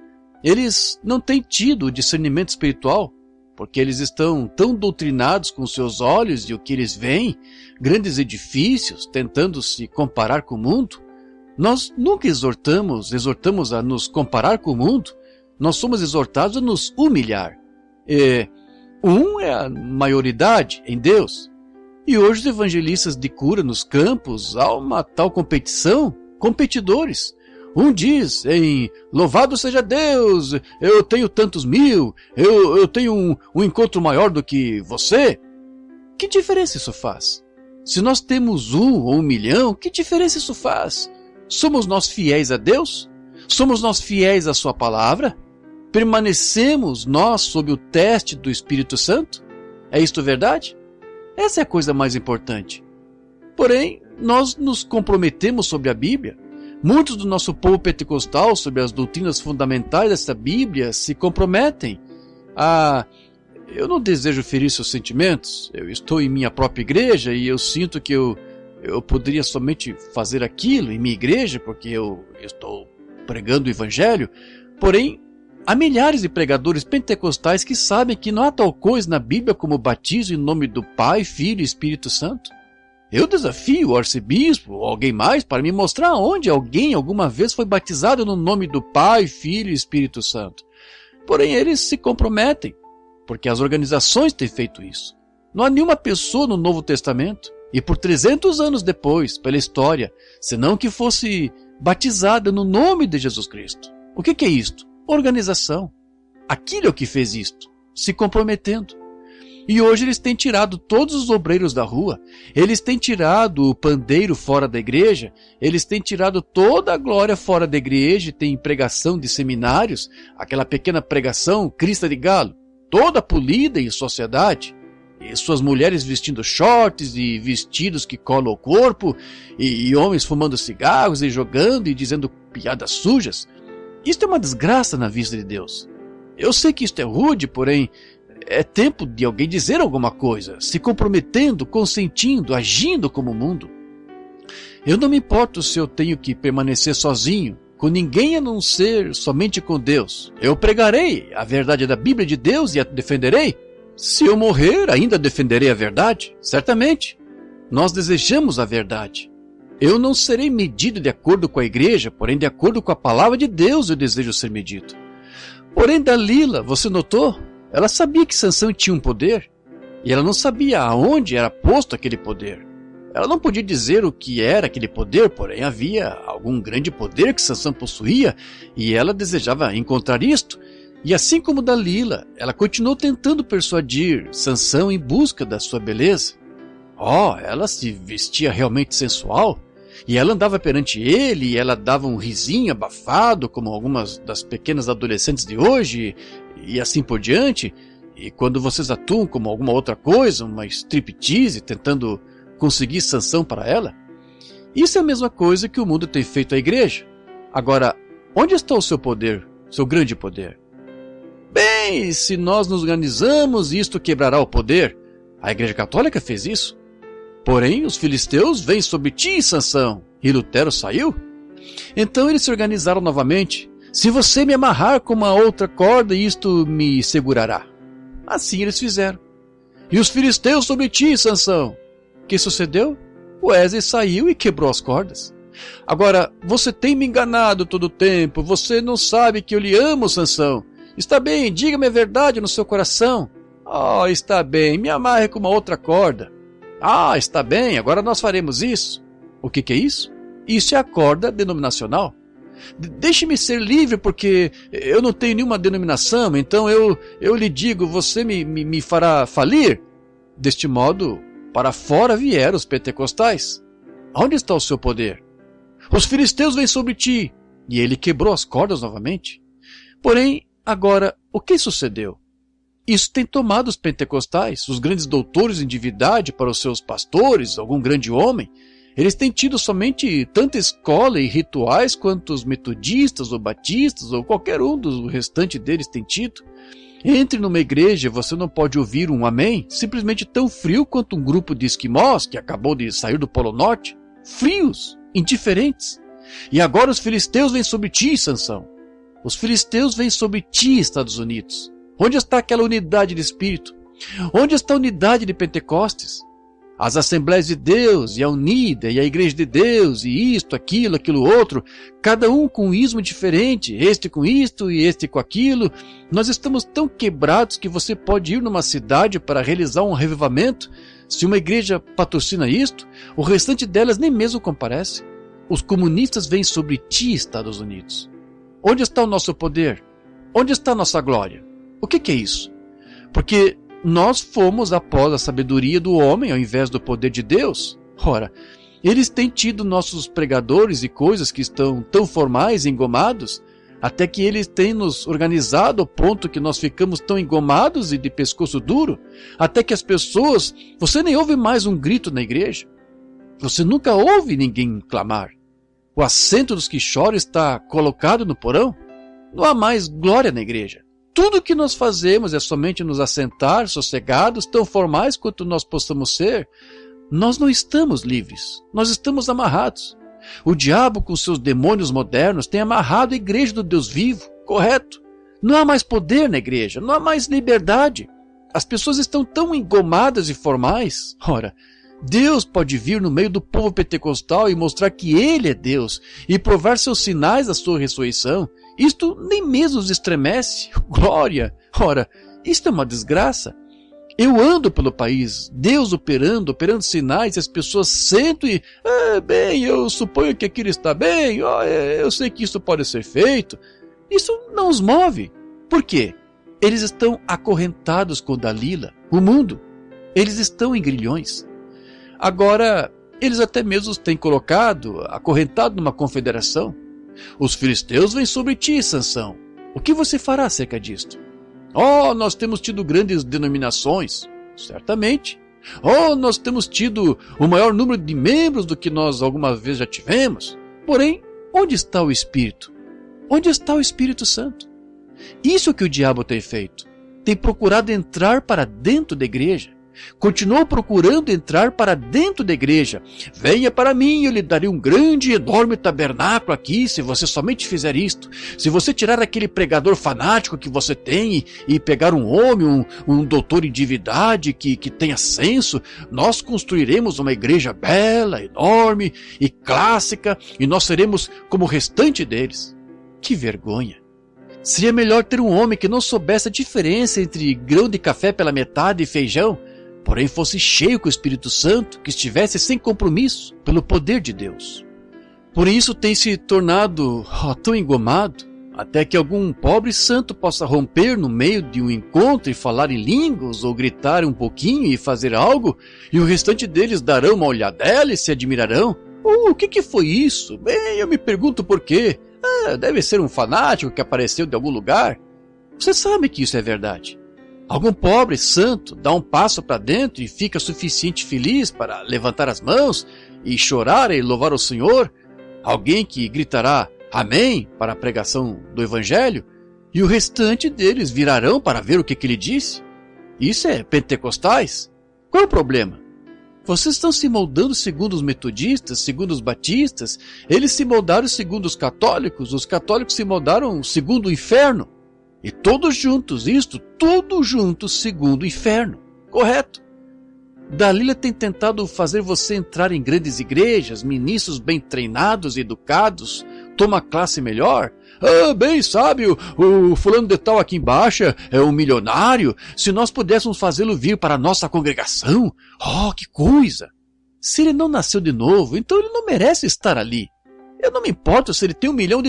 Eles não têm tido o discernimento espiritual, porque eles estão tão doutrinados com seus olhos e o que eles veem, grandes edifícios, tentando se comparar com o mundo. Nós nunca exortamos a nos comparar com o mundo. Nós somos exortados a nos humilhar. É a maioridade em Deus. E hoje os evangelistas de cura nos campos, há uma tal competição, competidores. Um diz em louvado seja Deus, eu tenho tantos mil, eu tenho um encontro maior do que você. Que diferença isso faz? Se nós temos 1 ou 1 milhão, que diferença isso faz? Somos nós fiéis a Deus? Somos nós fiéis à sua palavra? Permanecemos nós sob o teste do Espírito Santo? É isto verdade? Essa é a coisa mais importante. Porém, nós nos comprometemos sobre a Bíblia. Muitos do nosso povo pentecostal, sobre as doutrinas fundamentais desta Bíblia, se comprometem a... Eu não desejo ferir seus sentimentos. Eu estou em minha própria igreja e eu sinto que eu poderia somente fazer aquilo em minha igreja, porque eu estou pregando o Evangelho. Porém, há milhares de pregadores pentecostais que sabem que não há tal coisa na Bíblia como batismo em nome do Pai, Filho e Espírito Santo. Eu desafio o arcebispo ou alguém mais para me mostrar onde alguém alguma vez foi batizado no nome do Pai, Filho e Espírito Santo. Porém, eles se comprometem, porque as organizações têm feito isso. Não há nenhuma pessoa no Novo Testamento, e por 300 anos depois, pela história, senão que fosse batizada no nome de Jesus Cristo. O que é isto? Organização. Aquilo é o que fez isto, se comprometendo. E hoje eles têm tirado todos os obreiros da rua, eles têm tirado o pandeiro fora da igreja, eles têm tirado toda a glória fora da igreja, tem pregação de seminários, aquela pequena pregação crista de galo, toda polida em sociedade, e suas mulheres vestindo shorts e vestidos que colam o corpo, e homens fumando cigarros e jogando e dizendo piadas sujas. Isto é uma desgraça na vista de Deus. Eu sei que isto é rude, porém é tempo de alguém dizer alguma coisa, se comprometendo, consentindo, agindo como o mundo. Eu não me importo se eu tenho que permanecer sozinho, com ninguém a não ser somente com Deus. Eu pregarei a verdade da Bíblia de Deus e a defenderei. Se eu morrer, ainda defenderei a verdade? Certamente. Nós desejamos a verdade. Eu não serei medido de acordo com a igreja, porém de acordo com a palavra de Deus eu desejo ser medido. Porém Dalila, você notou? Ela sabia que Sansão tinha um poder, e ela não sabia aonde era posto aquele poder. Ela não podia dizer o que era aquele poder, porém havia algum grande poder que Sansão possuía, e ela desejava encontrar isto. E assim como Dalila, ela continuou tentando persuadir Sansão em busca da sua beleza. Ela se vestia realmente sensual, e ela andava perante ele, e ela dava um risinho abafado, como algumas das pequenas adolescentes de hoje, e assim por diante. E quando vocês atuam como alguma outra coisa, uma striptease, tentando conseguir Sansão para ela, isso é a mesma coisa que o mundo tem feito à igreja. Agora, onde está o seu poder, seu grande poder? Bem, se nós nos organizamos, isto quebrará o poder. A Igreja Católica fez isso. Porém, os filisteus vêm sobre ti, Sansão. E Lutero saiu? Então eles se organizaram novamente. Se você me amarrar com uma outra corda, isto me segurará. Assim eles fizeram. E os filisteus sobre ti, Sansão. O que sucedeu? Wesley saiu e quebrou as cordas. Agora, você tem me enganado todo o tempo. Você não sabe que eu lhe amo, Sansão. Está bem, diga-me a verdade no seu coração. Está bem, me amarre com uma outra corda. Está bem, agora nós faremos isso. O que é isso? Isso é a corda denominacional. Deixe-me ser livre, porque eu não tenho nenhuma denominação, então eu lhe digo, você me fará falir. Deste modo, para fora vieram os pentecostais. Onde está o seu poder? Os filisteus vêm sobre ti. E ele quebrou as cordas novamente. Porém, agora, o que sucedeu? Isso tem tomado os pentecostais, os grandes doutores em divindade, para os seus pastores, algum grande homem. Eles têm tido somente tanta escola e rituais quanto os metodistas ou batistas ou qualquer um do restante deles tem tido. Entre numa igreja, você não pode ouvir um amém simplesmente tão frio quanto um grupo de esquimós que acabou de sair do Polo Norte. Frios, indiferentes. E agora os filisteus vêm sobre ti, Sansão. Os filisteus vêm sobre ti, Estados Unidos. Onde está aquela unidade de espírito? Onde está a unidade de Pentecostes? As Assembleias de Deus, e a Unida, e a Igreja de Deus, e isto, aquilo outro, cada um com um ismo diferente, este com isto e este com aquilo. Nós estamos tão quebrados que você pode ir numa cidade para realizar um revivamento. Se uma igreja patrocina isto, o restante delas nem mesmo comparece. Os comunistas vêm sobre ti, Estados Unidos. Onde está o nosso poder? Onde está a nossa glória? O que é isso? Porque nós fomos após a sabedoria do homem ao invés do poder de Deus. Ora, eles têm tido nossos pregadores e coisas que estão tão formais e engomados, até que eles têm nos organizado ao ponto que nós ficamos tão engomados e de pescoço duro, até que as pessoas... Você nem ouve mais um grito na igreja. Você nunca ouve ninguém clamar. O assento dos que choram está colocado no porão. Não há mais glória na igreja. Tudo o que nós fazemos é somente nos assentar, sossegados, tão formais quanto nós possamos ser. Nós não estamos livres, nós estamos amarrados. O diabo, com seus demônios modernos, tem amarrado a igreja do Deus vivo, correto? Não há mais poder na igreja, não há mais liberdade. As pessoas estão tão engomadas e formais. Ora, Deus pode vir no meio do povo pentecostal e mostrar que Ele é Deus e provar seus sinais da sua ressurreição. Isto nem mesmo os estremece. Glória! Ora, isto é uma desgraça. Eu ando pelo país, Deus operando sinais, e as pessoas sentam e... bem, eu suponho que aquilo está bem, eu sei que isso pode ser feito. Isso não os move. Por quê? Eles estão acorrentados com Dalila, o mundo. Eles estão em grilhões. Agora, eles até mesmo os têm colocado, acorrentado numa confederação. Os filisteus vêm sobre ti, Sansão. O que você fará acerca disto? Nós temos tido grandes denominações. Certamente. Nós temos tido o maior número de membros do que nós alguma vez já tivemos. Porém, onde está o Espírito? Onde está o Espírito Santo? Isso que o diabo tem feito. Tem procurado entrar para dentro da igreja. Continuou procurando entrar para dentro da igreja. Venha para mim, eu lhe darei um grande e enorme tabernáculo aqui, se você somente fizer isto. Se você tirar aquele pregador fanático que você tem e pegar um homem, um doutor em divindade que tenha senso, nós construiremos uma igreja bela, enorme e clássica, e nós seremos como o restante deles. Que vergonha! Seria melhor ter um homem que não soubesse a diferença entre grão de café pela metade e feijão, porém fosse cheio com o Espírito Santo, que estivesse sem compromisso pelo poder de Deus. Por isso tem se tornado tão engomado, até que algum pobre santo possa romper no meio de um encontro e falar em línguas, ou gritar um pouquinho e fazer algo, e o restante deles darão uma olhadela e se admirarão. O que foi isso? Bem, eu me pergunto por quê. Deve ser um fanático que apareceu de algum lugar. Você sabe que isso é verdade. Algum pobre santo dá um passo para dentro e fica suficiente feliz para levantar as mãos e chorar e louvar o Senhor. Alguém que gritará amém para a pregação do Evangelho, e o restante deles virarão para ver o que ele disse. Isso é pentecostais? Qual é o problema? Vocês estão se moldando segundo os metodistas, segundo os batistas, eles se moldaram segundo os católicos se moldaram segundo o inferno. E todos juntos, todos juntos segundo o inferno. Correto? Dalila tem tentado fazer você entrar em grandes igrejas, ministros bem treinados e educados, toma classe melhor. Bem, sabe, o fulano de tal aqui embaixo é um milionário. Se nós pudéssemos fazê-lo vir para a nossa congregação, que coisa! Se ele não nasceu de novo, então ele não merece estar ali. Eu não me importo se ele tem $1 milhão,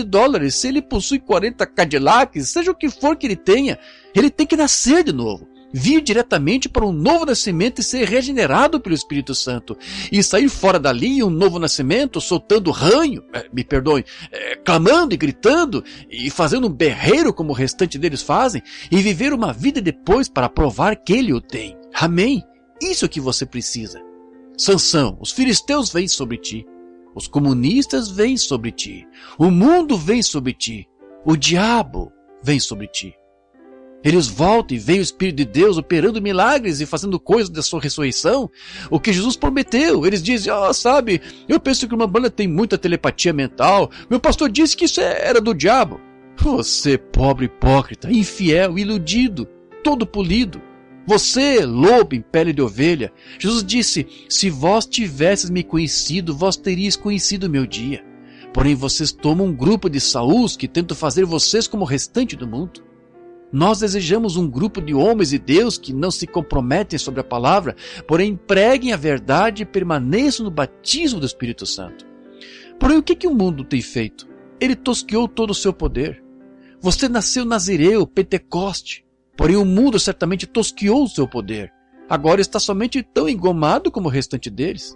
se ele possui 40 Cadillacs, seja o que for que ele tenha, ele tem que nascer de novo. Vir diretamente para um novo nascimento e ser regenerado pelo Espírito Santo. E sair fora dali um novo nascimento, soltando ranho, clamando e gritando, e fazendo um berreiro como o restante deles fazem, e viver uma vida depois para provar que ele o tem. Amém? Isso é que você precisa. Sansão, os filisteus vêm sobre ti. Os comunistas vêm sobre ti. O mundo vem sobre ti. O diabo vem sobre ti. Eles voltam e veem o Espírito de Deus operando milagres e fazendo coisas da sua ressurreição. O que Jesus prometeu. Eles dizem, sabe, eu penso que uma banda tem muita telepatia mental. Meu pastor disse que isso era do diabo. Você, pobre hipócrita, infiel, iludido, todo polido. Você, lobo em pele de ovelha. Jesus disse, se vós tivesses me conhecido, vós terias conhecido o meu dia. Porém vocês tomam um grupo de Saúls que tentam fazer vocês como o restante do mundo. Nós desejamos um grupo de homens de Deus que não se comprometem sobre a palavra, porém preguem a verdade e permaneçam no batismo do Espírito Santo. Porém, o que o mundo tem feito? Ele tosqueou todo o seu poder. Você nasceu nazireu, Pentecoste, porém o mundo certamente tosqueou o seu poder. Agora está somente tão engomado como o restante deles.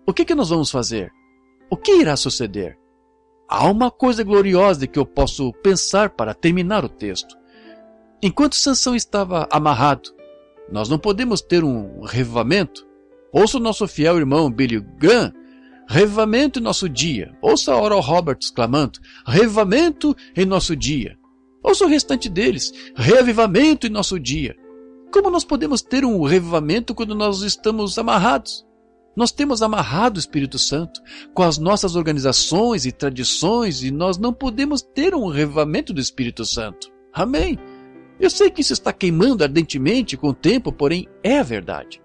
O que nós vamos fazer? O que irá suceder? Há uma coisa gloriosa que eu posso pensar para terminar o texto. Enquanto Sansão estava amarrado, nós não podemos ter um revivamento. Ouça o nosso fiel irmão Billy Graham, revivamento em nosso dia. Ouça a Oral Roberts clamando, revivamento em nosso dia. Ouça o restante deles, reavivamento em nosso dia. Como nós podemos ter um revivamento quando nós estamos amarrados? Nós temos amarrado o Espírito Santo com as nossas organizações e tradições e nós não podemos ter um revivamento do Espírito Santo. Amém? Eu sei que isso está queimando ardentemente com o tempo, porém é a verdade.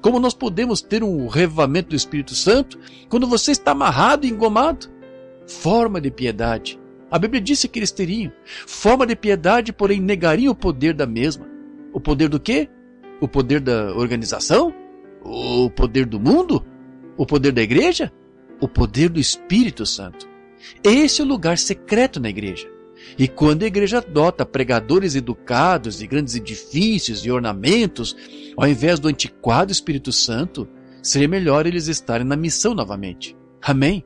Como nós podemos ter um revivamento do Espírito Santo quando você está amarrado e engomado? Forma de piedade. A Bíblia disse que eles teriam. Forma de piedade, porém negariam o poder da mesma. O poder do quê? O poder da organização? O poder do mundo? O poder da igreja? O poder do Espírito Santo. Esse é o lugar secreto na igreja. E quando a igreja adota pregadores educados e grandes edifícios e ornamentos, ao invés do antiquado Espírito Santo, seria melhor eles estarem na missão novamente. Amém?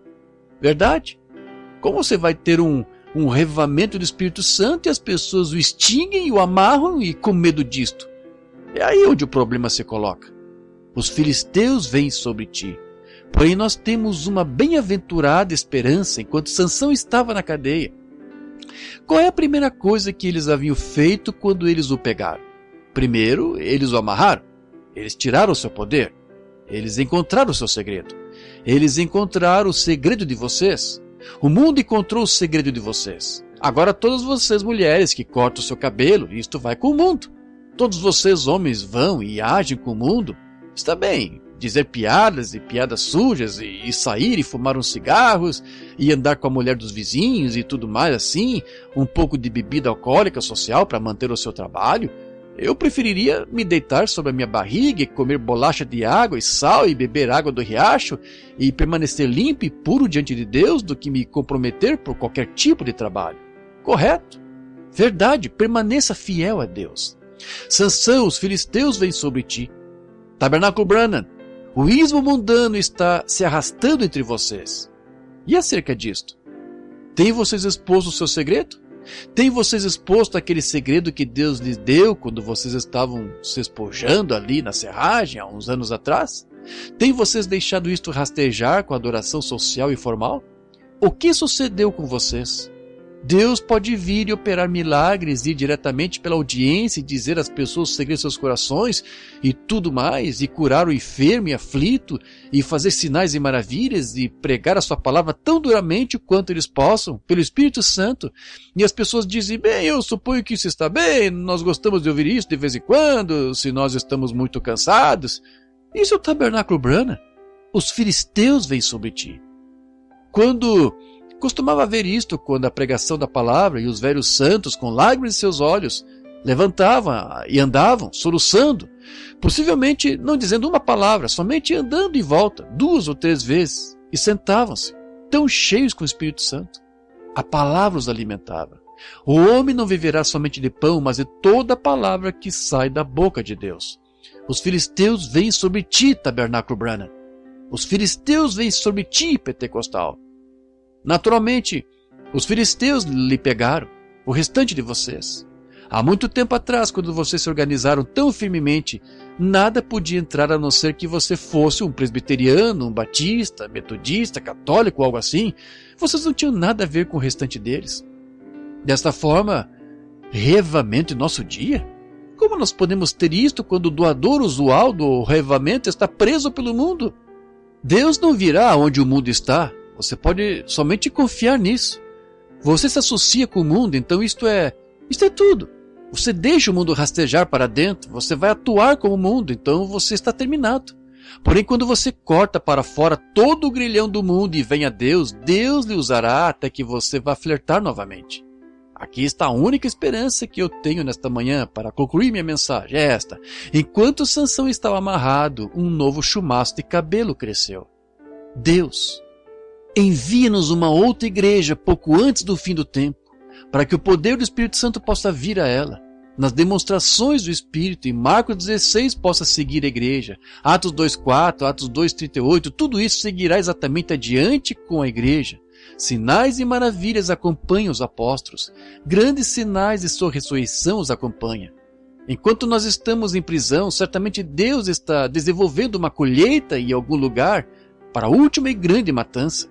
Verdade? Como você vai ter um revivamento do Espírito Santo e as pessoas o extinguem e o amarram e com medo disto? É aí onde o problema se coloca. Os filisteus vêm sobre ti. Porém nós temos uma bem-aventurada esperança enquanto Sansão estava na cadeia. Qual é a primeira coisa que eles haviam feito quando eles o pegaram? Primeiro, eles o amarraram. Eles tiraram o seu poder. Eles encontraram o seu segredo. Eles encontraram o segredo de vocês. O mundo encontrou o segredo de vocês. Agora todas vocês mulheres que cortam o seu cabelo, isto vai com o mundo. Todos vocês homens vão e agem com o mundo. Está bem, dizer piadas e piadas sujas e sair e fumar uns cigarros e andar com a mulher dos vizinhos e tudo mais assim, um pouco de bebida alcoólica social para manter o seu trabalho. Eu preferiria me deitar sobre a minha barriga e comer bolacha de água e sal e beber água do riacho e permanecer limpo e puro diante de Deus do que me comprometer por qualquer tipo de trabalho. Correto? Verdade, permaneça fiel a Deus. Sansão, os filisteus vêm sobre ti. Tabernáculo Branham, o ismo mundano está se arrastando entre vocês. E acerca disto? Tem vocês exposto o seu segredo? Tem vocês exposto aquele segredo que Deus lhes deu quando vocês estavam se espojando ali na serragem há uns anos atrás? Tem vocês deixado isto rastejar com a adoração social e formal? O que sucedeu com vocês? Deus pode vir e operar milagres, ir diretamente pela audiência e dizer às pessoas o segredo de seus corações e tudo mais, e curar o enfermo e aflito, e fazer sinais e maravilhas, e pregar a sua palavra tão duramente quanto eles possam, pelo Espírito Santo. E as pessoas dizem, bem, eu suponho que isso está bem, nós gostamos de ouvir isso de vez em quando, se nós estamos muito cansados. Isso é o Tabernáculo Branham. Os filisteus vêm sobre ti. Costumava ver isto quando a pregação da palavra e os velhos santos, com lágrimas em seus olhos, levantavam e andavam, soluçando, possivelmente não dizendo uma palavra, somente andando em volta, 2 ou 3 vezes, e sentavam-se, tão cheios com o Espírito Santo. A palavra os alimentava. O homem não viverá somente de pão, mas de toda a palavra que sai da boca de Deus. Os filisteus vêm sobre ti, Tabernáculo Branham. Os filisteus vêm sobre ti, Pentecostal. Naturalmente, os filisteus lhe pegaram, o restante de vocês. Há muito tempo atrás, quando vocês se organizaram tão firmemente, nada podia entrar a não ser que você fosse um presbiteriano, um batista, metodista, católico, algo assim. Vocês não tinham nada a ver com o restante deles. Desta forma, reavivamento em nosso dia? Como nós podemos ter isto quando o doador usual do reavivamento está preso pelo mundo? Deus não virá onde o mundo está. Você pode somente confiar nisso. Você se associa com o mundo, então isto é tudo. Você deixa o mundo rastejar para dentro, você vai atuar como o mundo, então você está terminado. Porém, quando você corta para fora todo o grilhão do mundo e vem a Deus, Deus lhe usará até que você vá flertar novamente. Aqui está a única esperança que eu tenho nesta manhã para concluir minha mensagem, é esta. Enquanto Sansão estava amarrado, um novo chumaço de cabelo cresceu. Deus envia-nos uma outra igreja pouco antes do fim do tempo, para que o poder do Espírito Santo possa vir a ela. Nas demonstrações do Espírito, em Marcos 16 possa seguir a igreja, Atos 2:4, Atos 2:38, tudo isso seguirá exatamente adiante com a igreja. Sinais e maravilhas acompanham os apóstolos, grandes sinais de sua ressurreição os acompanham. Enquanto nós estamos em prisão, certamente Deus está desenvolvendo uma colheita em algum lugar para a última e grande matança.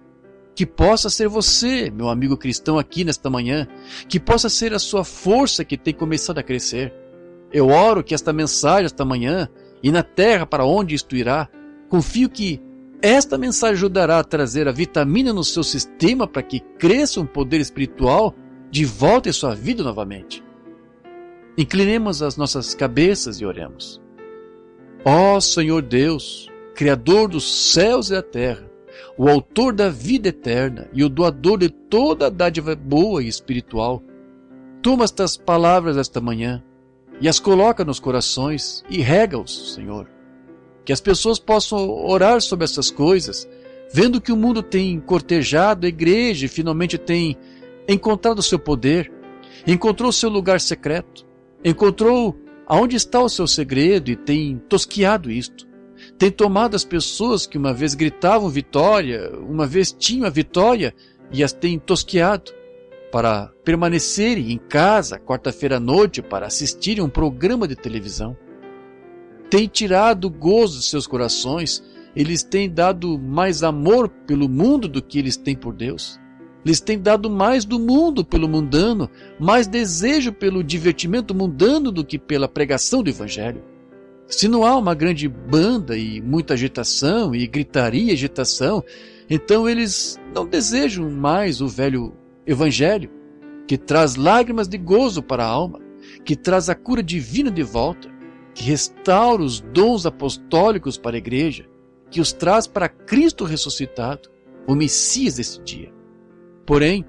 Que possa ser você, meu amigo cristão, aqui nesta manhã, que possa ser a sua força que tem começado a crescer. Eu oro que esta mensagem, esta manhã, e na terra para onde isto irá, confio que esta mensagem ajudará a trazer a vitamina no seu sistema para que cresça um poder espiritual de volta em sua vida novamente. Inclinemos as nossas cabeças e oremos. Ó Senhor Deus, Criador dos céus e da terra, o autor da vida eterna e o doador de toda a dádiva boa e espiritual, toma estas palavras esta manhã e as coloca nos corações e rega-os, Senhor. Que as pessoas possam orar sobre essas coisas, vendo que o mundo tem cortejado a igreja e finalmente tem encontrado o seu poder, encontrou o seu lugar secreto, encontrou aonde está o seu segredo e tem tosquiado isto. Tem tomado as pessoas que uma vez gritavam vitória, uma vez tinham a vitória e as tem tosquiado para permanecerem em casa quarta-feira à noite para assistirem um programa de televisão. Tem tirado o gozo de seus corações, eles têm dado mais amor pelo mundo do que eles têm por Deus. Eles têm dado mais do mundo pelo mundano, mais desejo pelo divertimento mundano do que pela pregação do Evangelho. Se não há uma grande banda e muita agitação e gritaria e agitação, então eles não desejam mais o velho evangelho, que traz lágrimas de gozo para a alma, que traz a cura divina de volta, que restaura os dons apostólicos para a igreja, que os traz para Cristo ressuscitado, o Messias desse dia. Porém,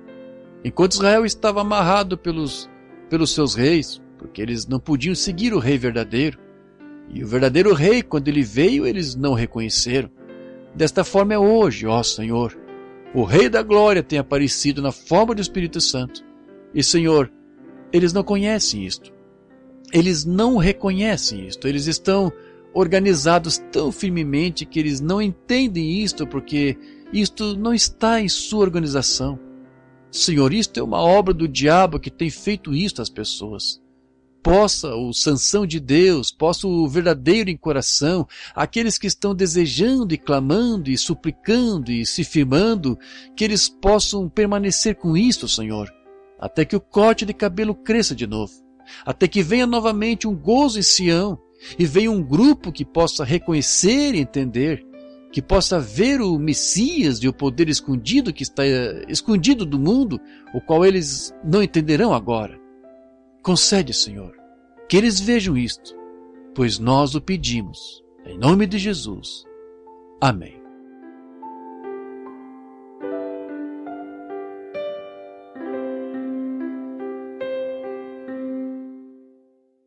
enquanto Israel estava amarrado pelos seus reis, porque eles não podiam seguir o rei verdadeiro, e o verdadeiro rei, quando ele veio, eles não o reconheceram. Desta forma é hoje, ó Senhor. O Rei da Glória tem aparecido na forma do Espírito Santo. E, Senhor, eles não conhecem isto. Eles não reconhecem isto. Eles estão organizados tão firmemente que eles não entendem isto, porque isto não está em sua organização. Senhor, isto é uma obra do diabo que tem feito isto às pessoas. Possa o Sansão de Deus, possa o verdadeiro em coração, aqueles que estão desejando e clamando e suplicando e se firmando, que eles possam permanecer com isto, Senhor, até que o corte de cabelo cresça de novo, até que venha novamente um gozo em Sião, e venha um grupo que possa reconhecer e entender, que possa ver o Messias e o poder escondido que está escondido do mundo, o qual eles não entenderão agora. Concede, Senhor, que eles vejam isto, pois nós o pedimos, em nome de Jesus. Amém.